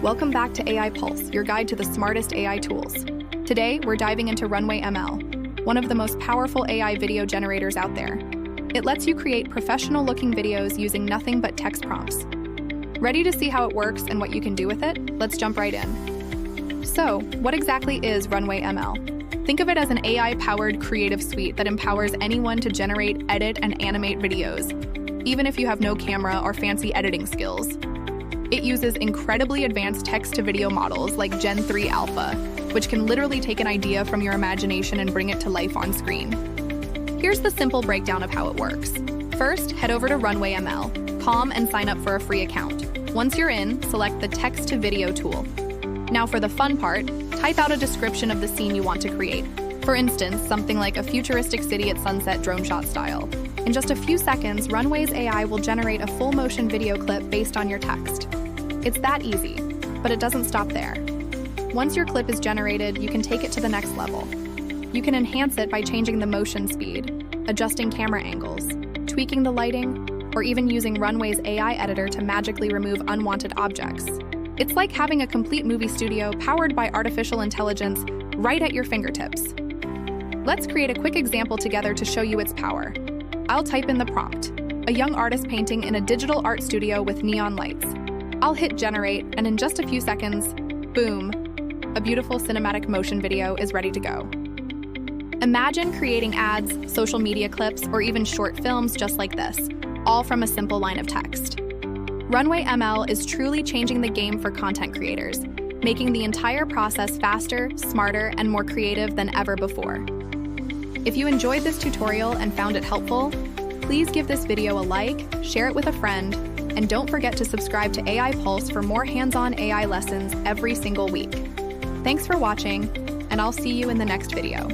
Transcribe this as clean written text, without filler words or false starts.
Welcome back to AI Pulse, your guide to the smartest AI tools. Today, we're diving into Runway ML, one of the most powerful AI video generators out there. It lets you create professional-looking videos using nothing but text prompts. Ready to see how it works and what you can do with it? Let's jump right in. So, what exactly is Runway ML? Think of it as an AI-powered creative suite that empowers anyone to generate, edit, and animate videos, even if you have no camera or fancy editing skills. It uses incredibly advanced text-to-video models like Gen 3 Alpha, which can literally take an idea from your imagination and bring it to life on screen. Here's the simple breakdown of how it works. First, head over to Runway ML, calm and sign up for a free account. Once you're in, select the text-to-video tool. Now for the fun part, type out a description of the scene you want to create. For instance, something like a futuristic city at sunset drone shot style. In just a few seconds, Runway's AI will generate a full-motion video clip based on your text. It's that easy, but it doesn't stop there. Once your clip is generated, you can take it to the next level. You can enhance it by changing the motion speed, adjusting camera angles, tweaking the lighting, or even using Runway's AI editor to magically remove unwanted objects. It's like having a complete movie studio powered by artificial intelligence right at your fingertips. Let's create a quick example together to show you its power. I'll type in the prompt, a young artist painting in a digital art studio with neon lights. I'll hit generate, and in just a few seconds, boom, a beautiful cinematic motion video is ready to go. Imagine creating ads, social media clips, or even short films just like this, all from a simple line of text. Runway ML is truly changing the game for content creators, making the entire process faster, smarter, and more creative than ever before. If you enjoyed this tutorial and found it helpful, please give this video a like, share it with a friend, and don't forget to subscribe to AI Pulse for more hands-on AI lessons every single week. Thanks for watching, and I'll see you in the next video.